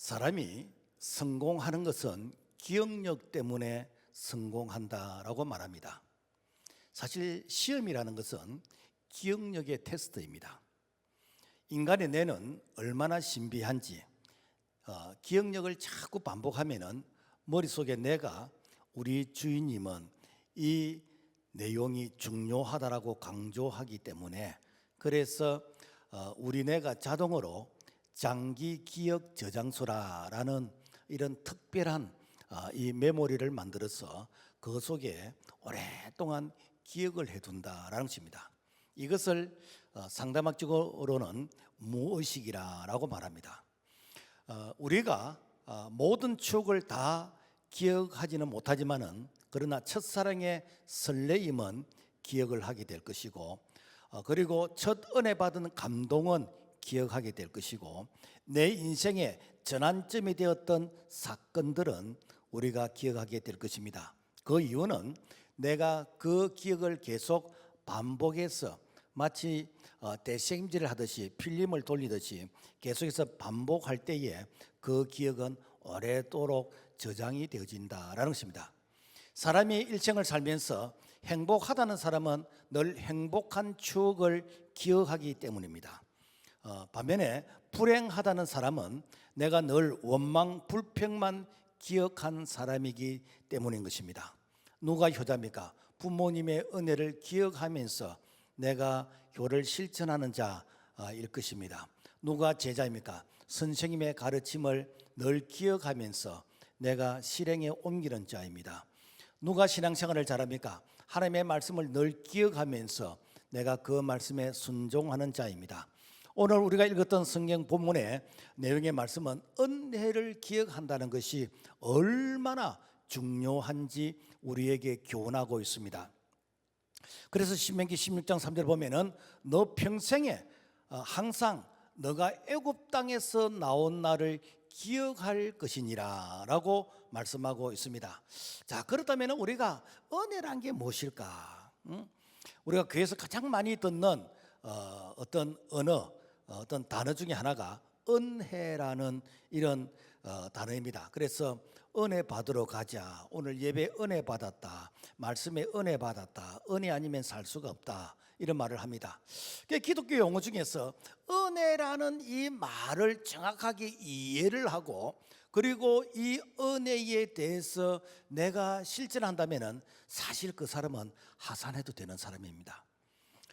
사람이 성공하는 것은 기억력 때문에 성공한다라고 말합니다. 사실 시험이라는 것은 기억력의 테스트입니다. 인간의 뇌는 얼마나 신비한지 기억력을 자꾸 반복하면은 머릿속에 내가 우리 주인님은 이 내용이 중요하다라고 강조하기 때문에 그래서 우리 뇌가 자동으로 장기 기억 저장소라는 이런 특별한 이 메모리를 만들어서 그 속에 오랫동안 기억을 해둔다라는 것입니다. 이것을 상담학적으로는 무의식이라고 말합니다. 우리가 모든 추억을 다 기억하지는 못하지만은 그러나 첫사랑의 설레임은 기억을 하게 될 것이고 그리고 첫 은혜 받은 감동은 기억하게 될 것이고 내 인생의 전환점이 되었던 사건들은 우리가 기억하게 될 것입니다. 그 이유는 내가 그 기억을 계속 반복해서 마치 대책임질을 하듯이 필름을 돌리듯이 계속해서 반복할 때에 그 기억은 오래도록 저장이 되어진다라는 것입니다. 사람이 일생을 살면서 행복하다는 사람은 늘 행복한 추억을 기억하기 때문입니다. 반면에 불행하다는 사람은 내가 늘 원망, 불평만 기억한 사람이기 때문인 것입니다. 누가 효자입니까? 부모님의 은혜를 기억하면서 내가 효를 실천하는 자일 것입니다. 누가 제자입니까? 선생님의 가르침을 늘 기억하면서 내가 실행에 옮기는 자입니다. 누가 신앙생활을 잘합니까? 하나님의 말씀을 늘 기억하면서 내가 그 말씀에 순종하는 자입니다. 오늘 우리가 읽었던 성경 본문의 내용의 말씀은 은혜를 기억한다는 것이 얼마나 중요한지 우리에게 교훈하고 있습니다. 그래서 신명기 16장 3절 보면은 너 평생에 항상 너가 애굽 땅에서 나온 날을 기억할 것이니라 라고 말씀하고 있습니다. 자, 그렇다면 우리가 은혜란 게 무엇일까? 우리가 교회에서 가장 많이 듣는 어떤 언어, 어떤 단어 중에 하나가 은혜라는 이런 단어입니다. 그래서 은혜 받으러 가자. 오늘 예배 은혜 받았다. 말씀에 은혜 받았다. 은혜 아니면 살 수가 없다. 이런 말을 합니다. 기독교 용어 중에서 은혜라는 이 말을 정확하게 이해를 하고 그리고 이 은혜에 대해서 내가 실천한다면 사실 그 사람은 하산해도 되는 사람입니다.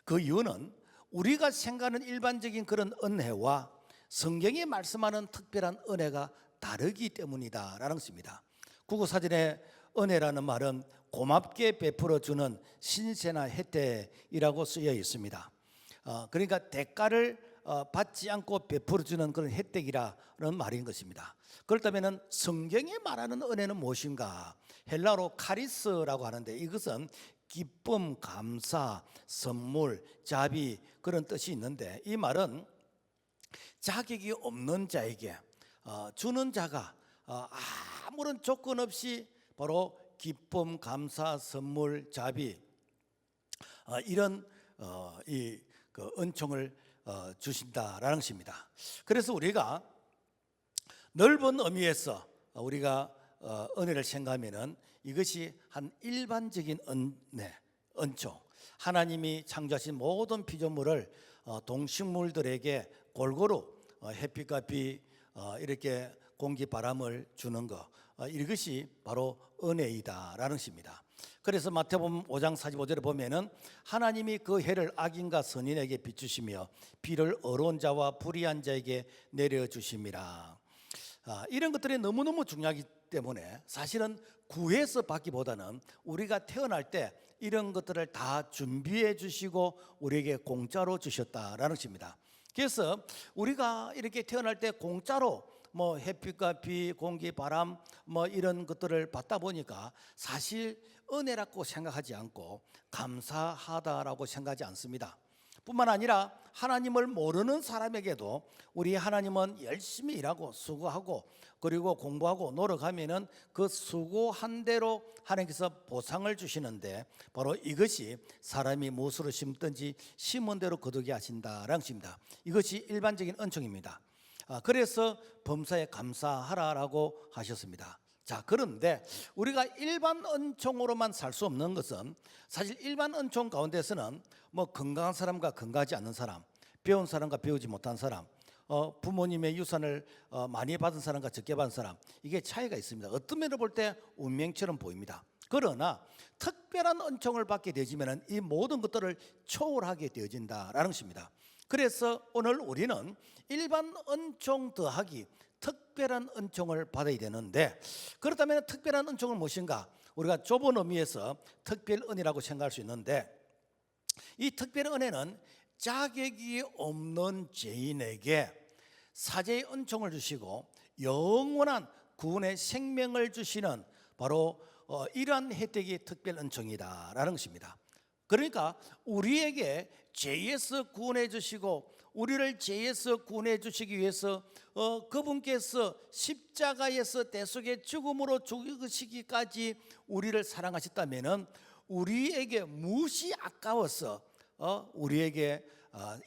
그 이유는 우리가 생각하는 일반적인 그런 은혜와 성경이 말씀하는 특별한 은혜가 다르기 때문이다라는 것입니다. 국어사전에 은혜라는 말은 고맙게 베풀어주는 신세나 혜택이라고 쓰여 있습니다. 그러니까 대가를 받지 않고 베풀어주는 그런 혜택이라는 말인 것입니다. 그렇다면 성경이 말하는 은혜는 무엇인가? 헬라어로 카리스라고 하는데 이것은 기쁨, 감사, 선물, 자비 그런 뜻이 있는데 이 말은 자격이 없는 자에게 주는 자가 아무런 조건 없이 바로 기쁨, 감사, 선물, 자비 이런 그 은총을 주신다라는 것입니다. 그래서 우리가 넓은 의미에서 우리가 은혜를 생각하면은 이것이 한 일반적인 은혜, 은총. 하나님이 창조하신 모든 피조물을 동식물들에게 골고루 햇빛과 비 이렇게 공기 바람을 주는 것 이것이 바로 은혜이다라는 것입니다. 그래서 마태복음 5장 45절에 보면은 하나님이 그 해를 악인과 선인에게 비추시며 비를 어려운 자와 불의한 자에게 내려 주심이라. 이런 것들이 너무너무 중요하기 때문에 사실은 구해서 받기보다는 우리가 태어날 때 이런 것들을 다 준비해 주시고 우리에게 공짜로 주셨다라는 것입니다. 그래서 우리가 이렇게 태어날 때 공짜로 뭐 햇빛과 비, 공기, 바람 뭐 이런 것들을 받다 보니까 사실 은혜라고 생각하지 않고 감사하다라고 생각하지 않습니다. 뿐만 아니라 하나님을 모르는 사람에게도 우리 하나님은 열심히 일하고 수고하고 그리고 공부하고 노력하면은 그 수고한 대로 하나님께서 보상을 주시는데 바로 이것이 사람이 무엇으로 심든지 심은 대로 거두게 하신다라는 것입니다. 이것이 일반적인 은총입니다. 그래서 범사에 감사하라라고 하셨습니다. 자, 그런데 우리가 일반 은총으로만 살 수 없는 것은, 사실 일반 은총 가운데서는 뭐 건강한 사람과 건강하지 않는 사람, 배운 사람과 배우지 못한 사람, 부모님의 유산을 많이 받은 사람과 적게 받은 사람, 이게 차이가 있습니다. 어떤 면을 볼 때 운명처럼 보입니다. 그러나 특별한 은총을 받게 되지면 이 모든 것들을 초월하게 되어진다라는 것입니다. 그래서 오늘 우리는 일반 은총 더하기 특별한 은총을 받아야 되는데, 그렇다면 특별한 은총은 무엇인가? 우리가 좁은 의미에서 특별은혜라고 생각할 수 있는데, 이 특별은혜는 자격이 없는 죄인에게 사죄의 은총을 주시고 영원한 구원의 생명을 주시는 바로 이러한 혜택이 특별 은총이다라는 것입니다. 그러니까 우리에게 죄에서 구원해 주시고 우리를 죄에서 구원해 주시기 위해서 그분께서 십자가에서 대속의 죽음으로 죽으시기까지 우리를 사랑하셨다면 우리에게 무엇이 아까워서 우리에게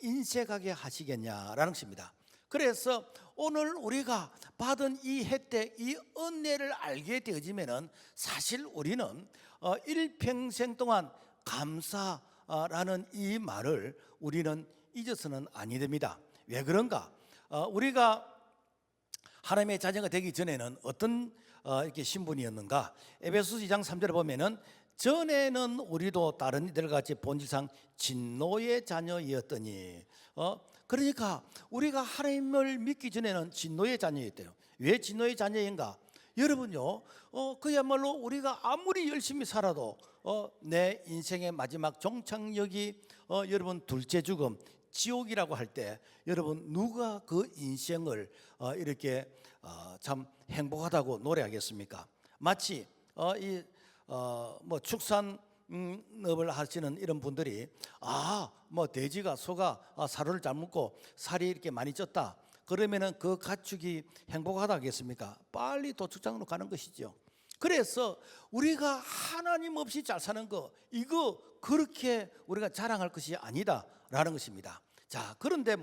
인색하게 하시겠냐라는 것입니다. 그래서 오늘 우리가 받은 이 혜택, 이 은혜를 알게 되어지면 사실 우리는 일평생 동안 감사라는 이 말을 우리는 잊어서는 아니 됩니다. 왜 그런가? 우리가 하나님의 자녀가 되기 전에는 어떤 이렇게 신분이었는가? 에베소서 2장 3절에 보면은 전에는 우리도 다른 이들 같이 본질상 진노의 자녀였더니, 그러니까 우리가 하나님을 믿기 전에는 진노의 자녀였대요. 왜 진노의 자녀인가? 여러분요, 그야말로 우리가 아무리 열심히 살아도 내 인생의 마지막 종착역이 여러분 둘째 죽음, 지옥이라고 할 때 여러분 누가 그 인생을 이렇게 참 행복하다고 노래하겠습니까? 마치 뭐 축산업을 하시는 이런 분들이 뭐 돼지가 소가 사료를 잘 먹고 살이 이렇게 많이 쪘다, 그러면은 그 가축이 행복하다 하겠습니까? 빨리 도축장으로 가는 것이죠. 그래서 우리가 하나님 없이 잘 사는 거, 이거 그렇게 우리가 자랑할 것이 아니다라는 것입니다. 자, 그런데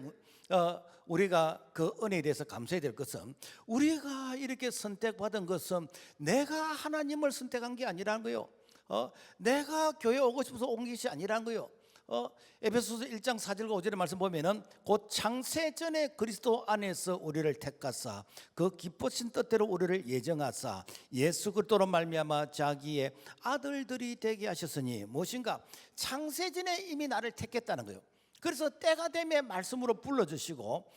우리가 그 은혜에 대해서 감사해야 될 것은, 우리가 이렇게 선택받은 것은 내가 하나님을 선택한 게 아니라는 거요. 내가 교회 오고 싶어서 온 것이 아니라는 거요. 에베소서 1장 4절과 5절의 말씀 보면은 곧 창세전에 그리스도 안에서 우리를 택하사 그 기쁘신 뜻대로 우리를 예정하사 예수 그리스도로 말미암아 자기의 아들들이 되게 하셨으니, 무엇인가? 창세전에 이미 나를 택했다는 거예요. 그래서 때가 되면 말씀으로 불러주시고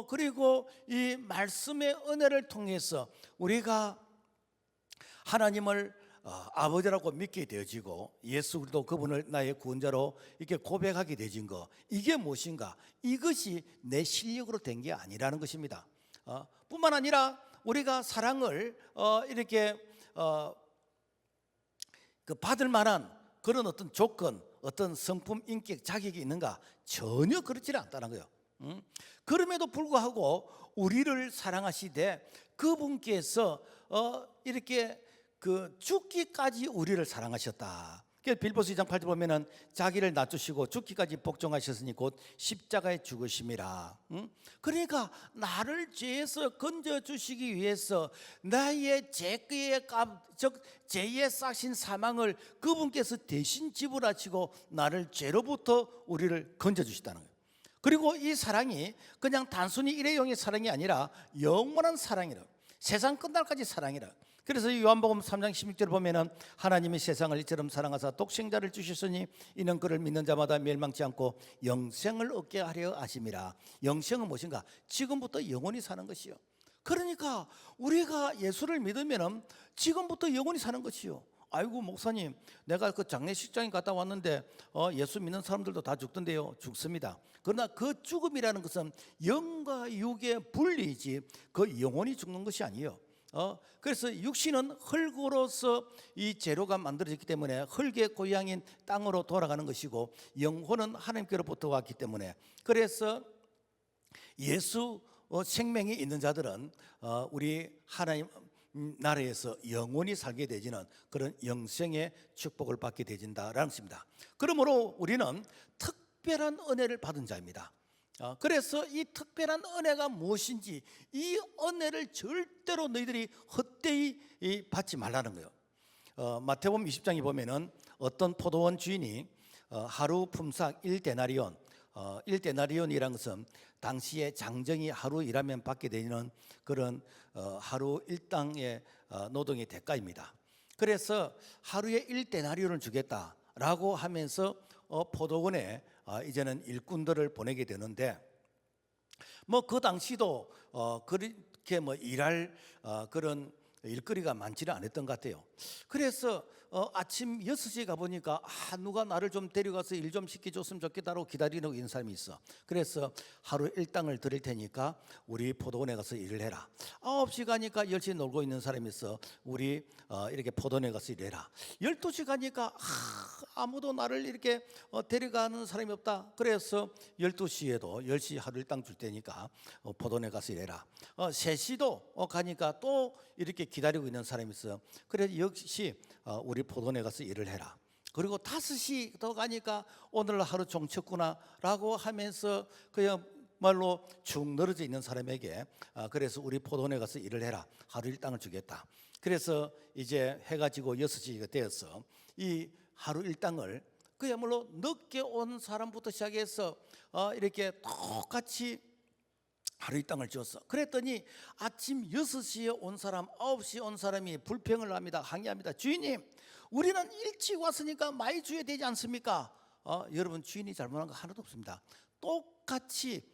그리고 이 말씀의 은혜를 통해서 우리가 하나님을 아버지라고 믿게 되어지고 예수 그리스도 그분을 나의 구원자로 이렇게 고백하게 되어진 거, 이게 무엇인가? 이것이 내 실력으로 된 게 아니라는 것입니다. 뿐만 아니라 우리가 사랑을 이렇게 그 받을 만한 그런 어떤 조건, 어떤 성품, 인격, 자격이 있는가? 전혀 그렇지 않다는 거예요. 그럼에도 불구하고 우리를 사랑하시되 그분께서 이렇게 그 죽기까지 우리를 사랑하셨다. 빌보서 2장 8절 보면은 자기를 낮추시고 죽기까지 복종하셨으니 곧 십자가에 죽으심이라. 그러니까 나를 죄에서 건져 주시기 위해서 나의 죄의 값, 즉 죄의 싹신 사망을 그분께서 대신 지불하시고 나를 죄로부터 우리를 건져 주시다는 거예요. 그리고 이 사랑이 그냥 단순히 일회용의 사랑이 아니라 영원한 사랑이라, 세상 끝날까지 사랑이라. 그래서 요한복음 3장 16절을 보면은 하나님이 세상을 이처럼 사랑하사 독생자를 주셨으니 이는 그를 믿는 자마다 멸망치 않고 영생을 얻게 하려 하심이라. 영생은 무엇인가? 지금부터 영원히 사는 것이요. 그러니까 우리가 예수를 믿으면은 지금부터 영원히 사는 것이요. 아이고 목사님, 내가 그 장례식장에 갔다 왔는데 예수 믿는 사람들도 다 죽던데요. 죽습니다. 그러나 그 죽음이라는 것은 영과 육의 분리이지 그 영원히 죽는 것이 아니에요. 그래서 육신은 흙으로서 이 재료가 만들어졌기 때문에 흙의 고향인 땅으로 돌아가는 것이고, 영혼은 하나님께로부터 왔기 때문에, 그래서 예수 생명이 있는 자들은 우리 하나님 나라에서 영원히 살게 되지는 그런 영생의 축복을 받게 되진다라는 것입니다. 그러므로 우리는 특별한 은혜를 받은 자입니다. 그래서 이 특별한 은혜가 무엇인지, 이 은혜를 절대로 너희들이 헛되이 받지 말라는 거예요. 마태복음 20장에 보면은 어떤 포도원 주인이 하루 품삯 1데나리온, 1데나리온이라는 것은 당시에 장정이 하루 일하면 받게 되는 그런 하루 일당의 노동의 대가입니다. 그래서 하루에 1데나리온을 주겠다라고 하면서 포도원에 이제는 일꾼들을 보내게 되는데, 뭐 그 당시도 그렇게 뭐 일할 그런 일거리가 많지는 않았던 것 같아요. 그래서 아침 6시에 가보니까 누가 나를 좀 데려가서 일 좀 시켜줬으면 좋겠다고 기다리는 있는 사람이 있어. 그래서 하루 일당을 드릴 테니까 우리 포도원에 가서 일을 해라. 9시 가니까 10시에 놀고 있는 사람이 있어. 우리 이렇게 포도원에 가서 일해라. 12시 가니까 아무도 나를 이렇게 데려가는 사람이 없다. 그래서 12시에도 10시 하루 일당 줄 테니까 포도원에 가서 일해라. 3시도 가니까 또 이렇게 기다리고 있는 사람이 있어요. 그래서 역시 우리 포도원에 가서 일을 해라. 그리고 5시 더 가니까 오늘 하루 종쳤구나 라고 하면서 그야말로 축 늘어져 있는 사람에게 그래서 우리 포도원에 가서 일을 해라. 하루 일당을 주겠다. 그래서 이제 해가 지고 6시가 되어서 이 하루 일당을 그야말로 늦게 온 사람부터 시작해서 이렇게 똑같이 하루 일당을 줬어. 그랬더니 아침 6시에 온 사람, 9시에 온 사람이 불평을 합니다. 항의합니다. 주인님, 우리는 일찍 왔으니까 많이 줘야 되지 않습니까? 여러분, 주인이 잘못한 거 하나도 없습니다. 똑같이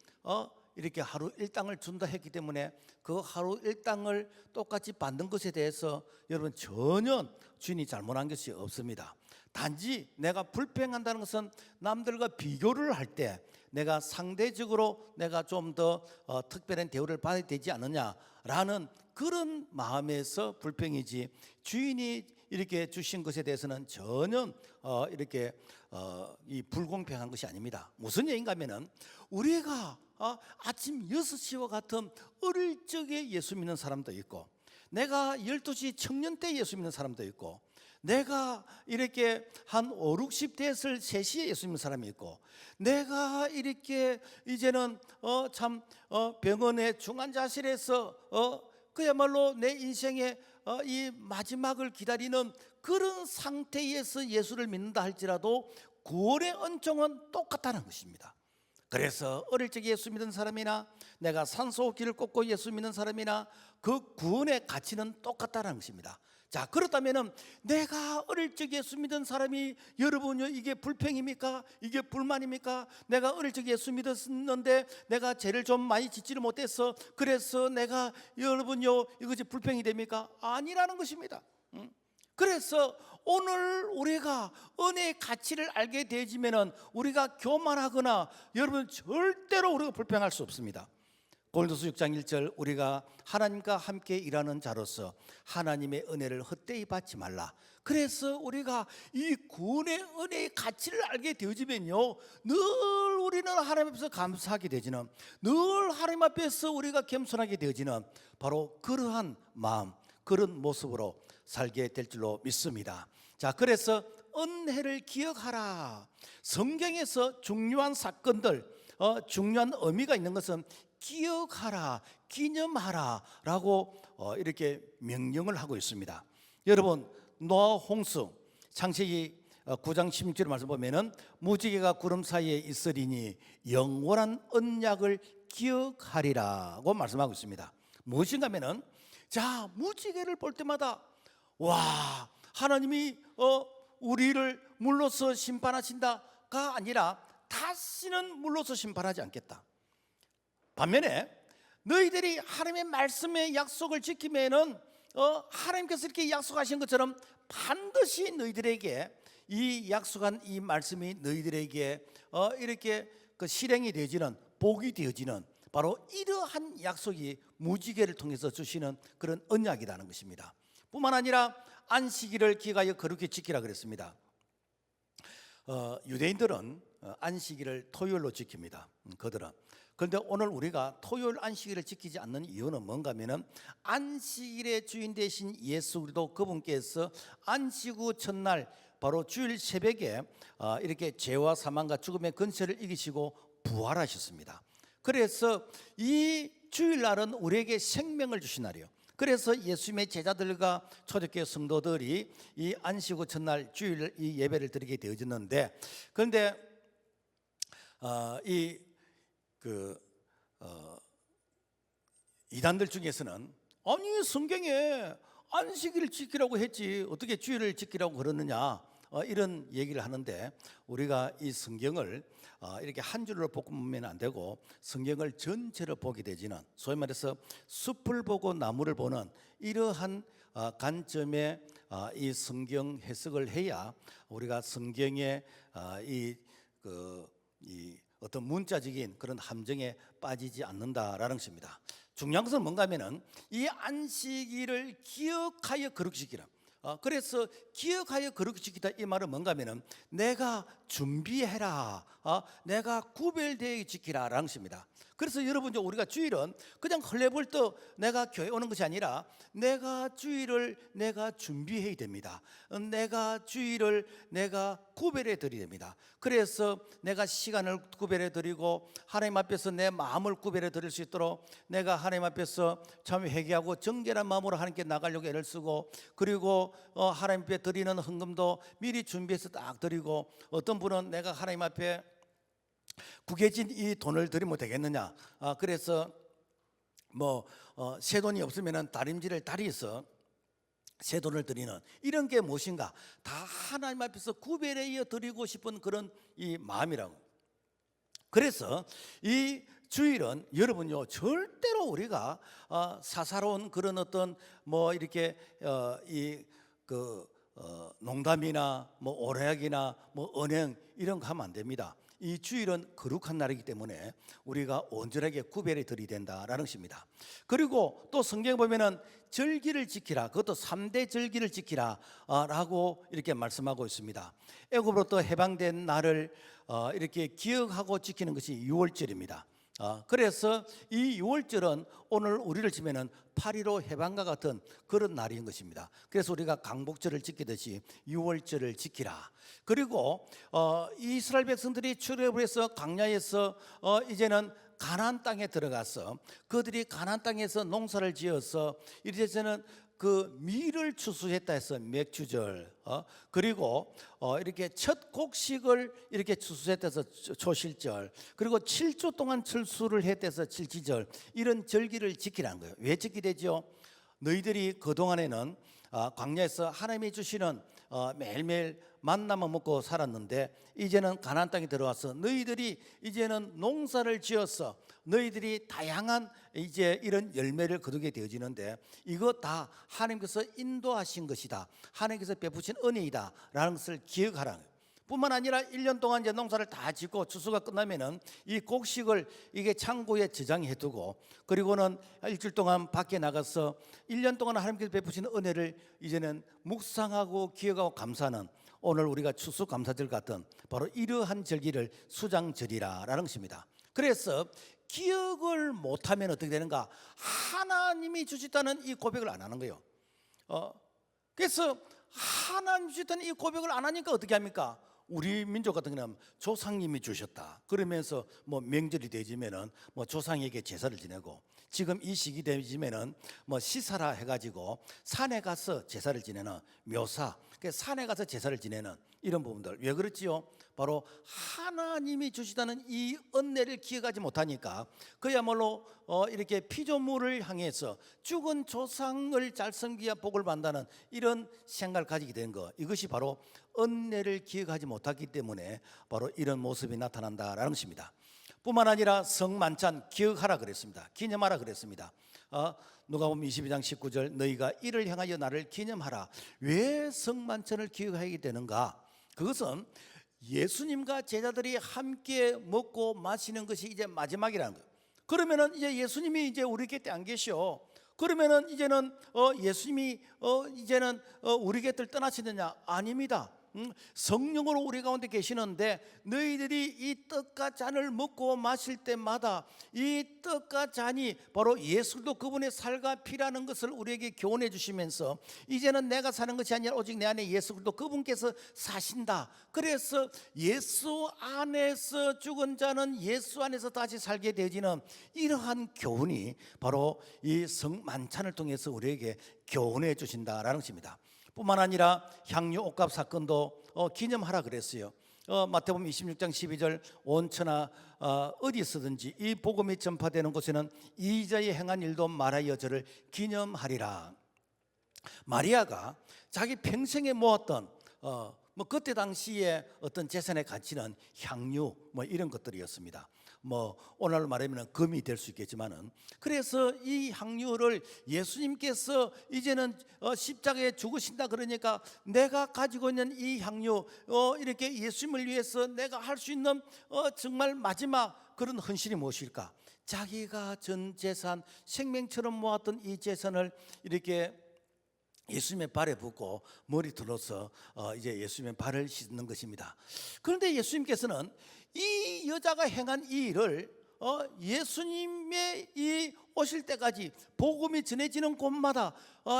이렇게 하루 일당을 준다 했기 때문에 그 하루 일당을 똑같이 받는 것에 대해서 여러분 전혀 주인이 잘못한 것이 없습니다. 단지 내가 불평한다는 것은 남들과 비교를 할 때 내가 상대적으로 내가 좀 더 특별한 대우를 받아야 되지 않느냐라는 그런 마음에서 불평이지, 주인이 이렇게 주신 것에 대해서는 전혀 이렇게 이 불공평한 것이 아닙니다. 무슨 얘기인가 하면은 우리가 아침 6시와 같은 어릴 적에 예수 믿는 사람도 있고, 내가 12시 청년 때 예수 믿는 사람도 있고, 내가 이렇게 한 5, 60 됐을 3시에 예수 믿는 사람이 있고, 내가 이렇게 이제는 참 병원의 중환자실에서 그야말로 내 인생의 이 마지막을 기다리는 그런 상태에서 예수를 믿는다 할지라도 구원의 은총은 똑같다는 것입니다. 그래서 어릴 적에 예수 믿는 사람이나 내가 산소호흡기를 꽂고 예수 믿는 사람이나 그 구원의 가치는 똑같다는 것입니다. 자, 그렇다면 내가 어릴 적에 예수 믿은 사람이, 여러분요, 이게 불평입니까? 이게 불만입니까? 내가 어릴 적에 예수 믿었는데 내가 죄를 좀 많이 짓지를 못했어, 그래서 내가, 여러분요, 이것이 불평이 됩니까? 아니라는 것입니다. 그래서 오늘 우리가 은혜의 가치를 알게 되지면은 우리가 교만하거나 여러분 절대로 우리가 불평할 수 없습니다. 고린도서 6장 1절, 우리가 하나님과 함께 일하는 자로서 하나님의 은혜를 헛되이 받지 말라. 그래서 우리가 이 구원의 은혜의 가치를 알게 되어지면요, 늘 우리는 하나님 앞에서 감사하게 되지는, 늘 하나님 앞에서 우리가 겸손하게 되어지는 바로 그러한 마음, 그런 모습으로 살게 될 줄로 믿습니다. 자, 그래서 은혜를 기억하라. 성경에서 중요한 사건들, 중요한 의미가 있는 것은 기억하라, 기념하라 라고 이렇게 명령을 하고 있습니다. 여러분, 노아 홍수 창세기 9장 16절 말씀 보면은 무지개가 구름 사이에 있으리니 영원한 언약을 기억하리라고 말씀하고 있습니다. 무엇인가 하면은, 자, 무지개를 볼 때마다 와, 하나님이 우리를 물로서 심판하신다가 아니라 다시는 물로서 심판하지 않겠다. 반면에 너희들이 하나님의 말씀의 약속을 지키면은 하나님께서 이렇게 약속하신 것처럼 반드시 너희들에게 이 약속한 이 말씀이 너희들에게 이렇게 그 실행이 되어지는, 복이 되어지는 바로 이러한 약속이 무지개를 통해서 주시는 그런 언약이라는 것입니다. 뿐만 아니라 안식일을 기가하여 거룩히 지키라 그랬습니다. 유대인들은 안식일을 토요일로 지킵니다. 그들은. 그런데 오늘 우리가 토요일 안식일을 지키지 않는 이유는 뭔가 하면은, 안식일의 주인 되신 예수 그리스도 그분께서 안식 후 첫날 바로 주일 새벽에 이렇게 죄와 사망과 죽음의 근세를 이기시고 부활하셨습니다. 그래서 이 주일날은 우리에게 생명을 주신 날이에요. 그래서 예수님의 제자들과 초대교회 성도들이 이 안식 후 첫날 주일 이 예배를 드리게 되어졌는데, 그런데 이단들 중에서는 아니 성경에 안식일을 지키라고 했지 어떻게 주일을 지키라고 그러느냐, 이런 얘기를 하는데, 우리가 이 성경을 이렇게 한 줄로 보면 안 되고 성경을 전체를 보게 되지는, 소위 말해서 숲을 보고 나무를 보는 이러한 관점의 이 성경 해석을 해야 우리가 성경의 이 어떤 문자적인 그런 함정에 빠지지 않는다라는 것입니다. 중요한 것은 뭔가 하면은 이 안식일을 기억하여 거룩지키라. 그래서 기억하여 거룩지키다 이 말은 뭔가 하면은 내가 준비해라, 내가 구별되어 지키라 라는 것입니다. 그래서 여러분, 우리가 주일은 그냥 헐레벌떡 내가 교회 오는 것이 아니라 내가 주일을 내가 준비해야 됩니다. 내가 주일을 내가 구별해 드려야 됩니다. 그래서 내가 시간을 구별해 드리고 하나님 앞에서 내 마음을 구별해 드릴 수 있도록 내가 하나님 앞에서 참 회개하고 정결한 마음으로 하나님께 나가려고 애를 쓰고, 그리고 하나님 앞에 드리는 헌금도 미리 준비해서 딱 드리고, 어떤 분은 내가 하나님 앞에 구겨진 이 돈을 드리면 되겠느냐, 그래서 새 돈이 없으면 다림질을 다리에서 새 돈을 드리는 이런 게 무엇인가, 다 하나님 앞에서 구별해 드리고 싶은 그런 이 마음이라고. 그래서 이 주일은 여러분요, 절대로 우리가 사사로운 그런 어떤 이렇게 농담이나 오래약이나 언행 이런 거 하면 안 됩니다. 이 주일은 거룩한 날이기 때문에 우리가 온전하게 구별해 드려야 된다라는 것입니다. 그리고 또 성경에 보면은 절기를 지키라, 그것도 3대 절기를 지키라 라고 이렇게 말씀하고 있습니다. 애굽으로부터 해방된 날을 이렇게 기억하고 지키는 것이 유월절입니다. 그래서 이 유월절은 오늘 우리를 치면은 8.15 해방과 같은 그런 날인 것입니다. 그래서 우리가 강복절을 지키듯이 유월절을 지키라. 그리고 이스라엘 백성들이 출애굽을 해서 광야에서 이제는 가나안 땅에 들어가서 그들이 가나안 땅에서 농사를 지어서 이제는 그 밀을 추수했다 해서 맥추절, 그리고 이렇게 첫 곡식을 이렇게 추수했다 해서 초실절, 그리고 7주 동안 철수를 했다 해서 칠지절, 이런 절기를 지키라는 거예요. 왜 지키게 되죠? 너희들이 그동안에는 광야에서 하나님이 주시는 매일매일 만나만 먹고 살았는데, 이제는 가나안 땅에 들어와서 너희들이 이제는 농사를 지어서 너희들이 다양한 이제 이런 열매를 거두게 되어지는데, 이거 다 하나님께서 인도하신 것이다, 하나님께서 베푸신 은혜이다 라는 것을 기억하라는 거예요. 뿐만 아니라 1년 동안 이제 농사를 다 짓고 추수가 끝나면은 이 곡식을 이게 창고에 저장해 두고, 그리고는 일주일 동안 밖에 나가서 1년 동안 하나님께서 베푸신 은혜를 이제는 묵상하고 기억하고 감사하는, 오늘 우리가 추수감사절 같은 바로 이러한 절기를 수장절이라는 것입니다. 그래서 기억을 못하면 어떻게 되는가? 하나님이 주셨다는 이 고백을 안 하는 거예요. 그래서 하나님 주셨다는 이 고백을 안 하니까 어떻게 합니까? 우리 민족 같은 경우는 조상님이 주셨다 그러면서 명절이 되지면은 조상에게 제사를 지내고, 지금 이 시기 되지면은 시사라 해가지고 산에 가서 제사를 지내는 묘사, 산에 가서 제사를 지내는 이런 부분들. 왜 그렇지요? 바로 하나님이 주시다는 이 은혜를 기억하지 못하니까 그야말로 이렇게 피조물을 향해서 죽은 조상을 잘 섬기야 복을 받는다는 이런 생각을 가지게 된 거, 이것이 바로 은혜를 기억하지 못하기 때문에 바로 이런 모습이 나타난다라는 것입니다. 뿐만 아니라 성만찬 기억하라 그랬습니다. 기념하라 그랬습니다. 누가복음 22장 19절, 너희가 이를 향하여 나를 기념하라. 왜 성만찬을 기억하게 되는가? 그것은 예수님과 제자들이 함께 먹고 마시는 것이 이제 마지막이라는 거예요. 그러면은 이제 예수님이 이제 우리 곁에 안 계셔. 그러면은 이제는 예수님이 이제는 우리 곁을 떠나시느냐? 아닙니다. 성령으로 우리 가운데 계시는데 너희들이 이 떡과 잔을 먹고 마실 때마다 이 떡과 잔이 바로 예수도 그분의 살과 피라는 것을 우리에게 교훈해 주시면서 이제는 내가 사는 것이 아니라 오직 내 안에 예수 그리스도 그분께서 사신다. 그래서 예수 안에서 죽은 자는 예수 안에서 다시 살게 되지는 이러한 교훈이 바로 이 성만찬을 통해서 우리에게 교훈해 주신다라는 것입니다. 뿐만 아니라 향유 옥합 사건도 기념하라 그랬어요. 마태복음 26장 12절 온천하 어디서든지 이 복음이 전파되는 곳에는 이자에 행한 일도 말하여 저를 기념하리라. 마리아가 자기 평생에 모았던 뭐 그때 당시에 어떤 재산의 가치는 향유 뭐 이런 것들이었습니다. 뭐 오늘 말하면 금이 될 수 있겠지만은 그래서 이 향유를 예수님께서 이제는 십자가에 죽으신다 그러니까 내가 가지고 있는 이 향유 이렇게 예수님을 위해서 내가 할 수 있는 정말 마지막 그런 헌신이 무엇일까? 자기가 전 재산 생명처럼 모았던 이 재산을 이렇게 예수님의 발에 붓고 머리 들어서 이제 예수님의 발을 씻는 것입니다. 그런데 예수님께서는 이 여자가 행한 이 일을 예수님의 이 오실 때까지 복음이 전해지는 곳마다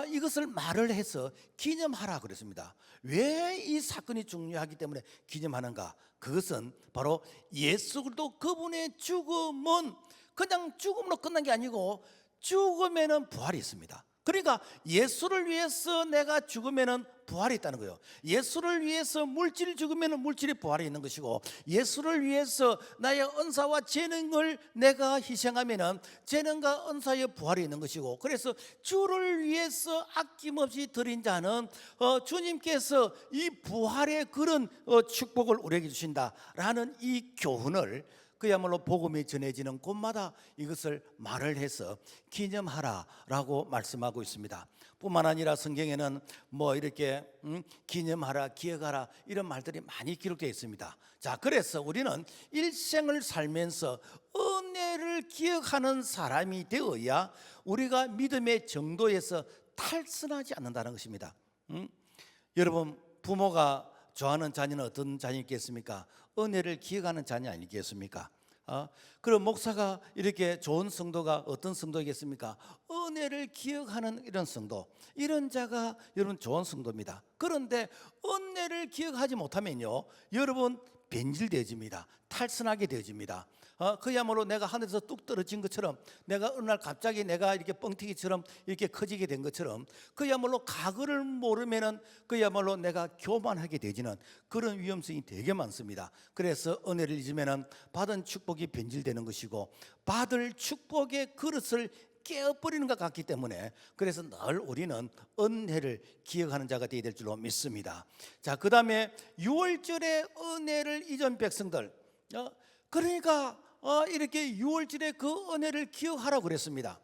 이것을 말을 해서 기념하라 그랬습니다. 왜 이 사건이 중요하기 때문에 기념하는가? 그것은 바로 예수 그리스도 그분의 죽음은 그냥 죽음으로 끝난 게 아니고 죽음에는 부활이 있습니다. 그러니까 예수를 위해서 내가 죽으면은 부활이 있다는 거예요. 예수를 위해서 물질이 죽으면은 물질이 부활이 있는 것이고, 예수를 위해서 나의 은사와 재능을 내가 희생하면은 재능과 은사의 부활이 있는 것이고, 그래서 주를 위해서 아낌없이 드린 자는 주님께서 이 부활의 그런 축복을 우리에게 주신다라는 이 교훈을 그야말로 복음이 전해지는 곳마다 이것을 말을 해서 기념하라라고 말씀하고 있습니다. 뿐만 아니라 성경에는 뭐 이렇게 기념하라, 기억하라 이런 말들이 많이 기록되어 있습니다. 자, 그래서 우리는 일생을 살면서 은혜를 기억하는 사람이 되어야 우리가 믿음의 정도에서 탈선하지 않는다는 것입니다. 여러분, 부모가 좋아하는 자녀는 어떤 자녀이겠습니까? 은혜를 기억하는 자녀 아니겠습니까? 그럼 목사가 이렇게 좋은 성도가 어떤 성도이겠습니까? 은혜를 기억하는 이런 성도, 이런 자가 여러분 좋은 성도입니다. 그런데 은혜를 기억하지 못하면요, 여러분 변질되어집니다. 탈선하게 되어집니다. 그야말로 내가 하늘에서 뚝 떨어진 것처럼, 내가 어느 날 갑자기 내가 이렇게 뻥튀기처럼 이렇게 커지게 된 것처럼, 그야말로 각오를 모르면은 그야말로 내가 교만하게 되지는 그런 위험성이 되게 많습니다. 그래서 은혜를 잊으면은 받은 축복이 변질되는 것이고, 받을 축복의 그릇을 깨어버리는 것 같기 때문에, 그래서 늘 우리는 은혜를 기억하는 자가 되어야 될 줄로 믿습니다. 자, 그 다음에 6월절의 은혜를 잊은 백성들, 그러니까 이렇게 6월절에 그 은혜를 기억하라고 그랬습니다.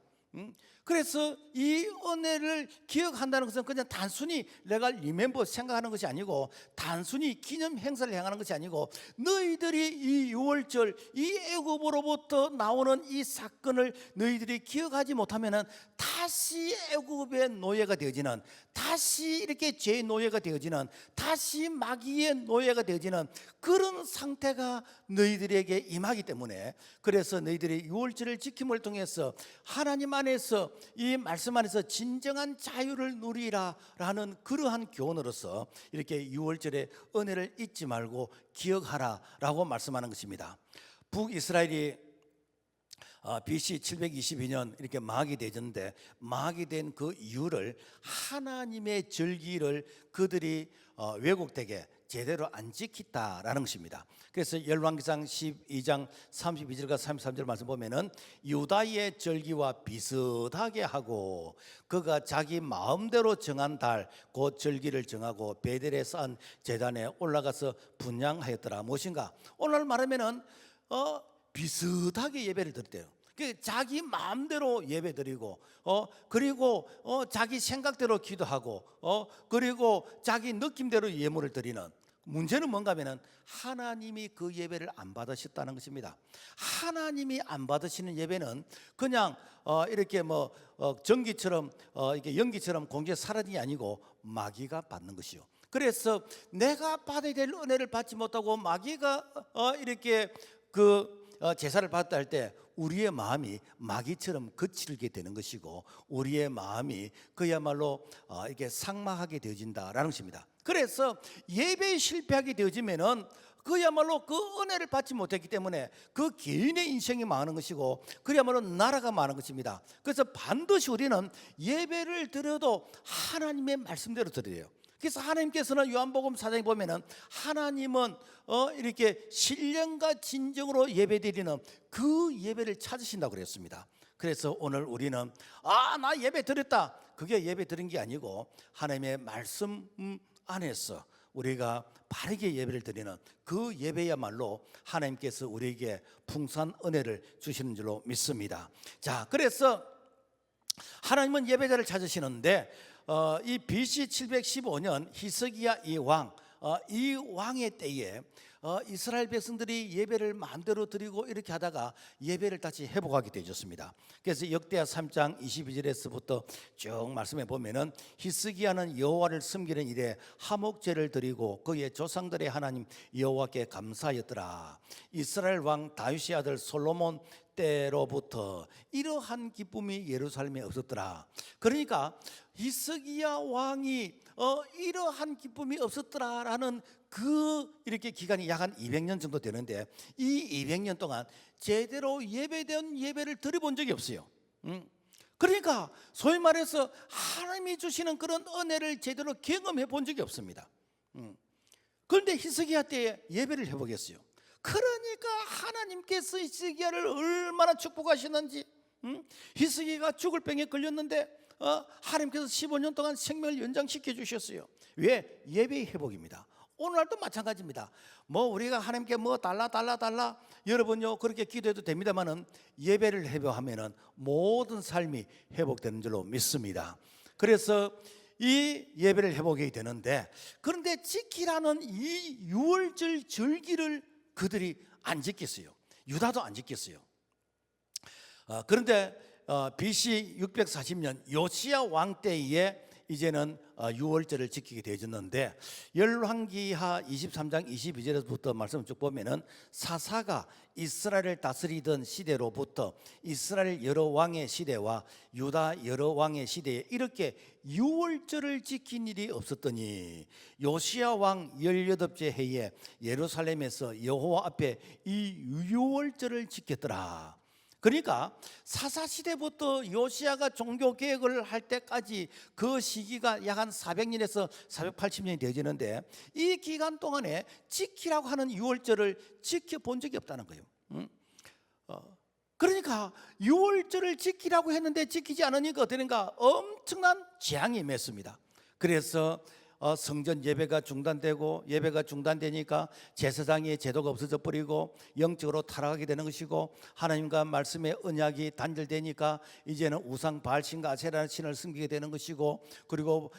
그래서 이 은혜를 기억한다는 것은 그냥 단순히 내가 리멤버 생각하는 것이 아니고, 단순히 기념 행사를 행하는 것이 아니고, 너희들이 이 6월절 이 애굽으로부터 나오는 이 사건을 너희들이 기억하지 못하면은 다시 애굽의 노예가 되어지는, 다시 이렇게 죄의 노예가 되어지는, 다시 마귀의 노예가 되어지는 그런 상태가 너희들에게 임하기 때문에, 그래서 너희들이 6월절을 지킴을 통해서 하나님 안에서 이 말씀 안에서 진정한 자유를 누리라라는 그러한 교훈으로서 이렇게 6월절의 은혜를 잊지 말고 기억하라라고 말씀하는 것입니다. 북이스라엘이 BC 722년 이렇게 망하게 되었는데, 망하게 된 그 이유를 하나님의 절기를 그들이 왜곡되게 제대로 안 지켰다라는 것입니다. 그래서 열왕기상 12장 32절과 33절 말씀 보면은, 유다의 절기와 비슷하게 하고 그가 자기 마음대로 정한 달 곧 절기를 정하고 베델에 쌓은 제단에 올라가서 분향하였더라. 무엇인가? 오늘 말하면은 비슷하게 예배를 드렸대요. 자기 마음대로 예배드리고, 그리고 자기 생각대로 기도하고, 그리고 자기 느낌대로 예물을 드리는, 문제는 뭔가 하면은 하나님이 그 예배를 안 받으셨다는 것입니다. 하나님이 안 받으시는 예배는 그냥 이렇게 전기처럼 이렇게 연기처럼 공중에 사라진 게 아니고 마귀가 받는 것이요. 그래서 내가 받아야 될 은혜를 받지 못하고 마귀가 이렇게 제사를 받다 할 때 우리의 마음이 마귀처럼 거칠게 되는 것이고 우리의 마음이 그야말로 이게 삭막하게 되어진다라는 것입니다. 그래서 예배에 실패하게 되어지면은 그야말로 그 은혜를 받지 못했기 때문에 그 개인의 인생이 망하는 것이고 그야말로 나라가 망하는 것입니다. 그래서 반드시 우리는 예배를 드려도 하나님의 말씀대로 드려요. 그래서 하나님께서는 요한복음 4장에 보면은 하나님은 이렇게 신령과 진정으로 예배드리는 그 예배를 찾으신다고 그랬습니다. 그래서 오늘 우리는 나 예배 드렸다, 그게 예배 드린 게 아니고 하나님의 말씀 안에서 우리가 바르게 예배를 드리는 그 예배야말로 하나님께서 우리에게 풍성한 은혜를 주시는 줄로 믿습니다. 자, 그래서 하나님은 예배자를 찾으시는데 이 BC 715년 히스기야 이 왕의 때에 이스라엘 백성들이 예배를 마음대로 드리고 이렇게 하다가 예배를 다시 회복하게 되었습니다. 그래서 역대하 3장 22절에서부터 쭉 말씀해 보면은 히스기야는 여호와를 섬기는 일에 화목제를 드리고 그의 조상들의 하나님 여호와께 감사하였더라. 이스라엘 왕 다윗의 아들 솔로몬 때로부터 이러한 기쁨이 예루살렘에 없었더라. 그러니까 히스기야 왕이 이러한 기쁨이 없었더라라는 이렇게 기간이 약 한 200년 정도 되는데 이 200년 동안 제대로 예배된 예배를 드려본 적이 없어요. 그러니까 소위 말해서 하나님이 주시는 그런 은혜를 제대로 경험해 본 적이 없습니다. 그런데 히스기야 때에 예배를 해보겠어요. 그러니까 하나님께서 히스기야를 얼마나 축복하시는지. 히스기야가 죽을 병에 걸렸는데 하나님께서 15년 동안 생명을 연장시켜 주셨어요. 왜? 예배의 회복입니다. 오늘날도 마찬가지입니다. 우리가 하나님께 달라 여러분요 그렇게 기도해도 됩니다만은 예배를 회복하면은 모든 삶이 회복되는 줄로 믿습니다. 그래서 이 예배를 회복해야 되는데 그런데 지키라는 이 유월절 절기를 그들이 안 지켰어요. 유다도 안 지켰어요. 그런데 BC 640년 요시야 왕 때에 이제는 유월절을 지키게 되어졌는데 열왕기하 23장 22절에서부터 말씀을 쭉 보면은 사사가 이스라엘을 다스리던 시대로부터 이스라엘 여러 왕의 시대와 유다 여러 왕의 시대에 이렇게 유월절을 지킨 일이 없었더니 요시야 왕 18째 해에 예루살렘에서 여호와 앞에 이 유월절을 지켰더라. 그러니까 사사시대부터 요시야가 종교개혁을 할 때까지 그 시기가 약 한 400년에서 480년이 되어지는데 이 기간 동안에 지키라고 하는 유월절을 지켜본 적이 없다는 거예요. 그러니까 유월절을 지키라고 했는데 지키지 않으니까 어떠는가? 엄청난 재앙이 맺습니다. 그래서 성전 예배가 중단되고 예배가 중단되니까 제사장의 제도가 없어져 버리고 영적으로 타락하게 되는 것이고 하나님과 말씀의 언약이 단절되니까 이제는 우상 바알신과 아세라는 신을 섬기게 되는 것이고 그리고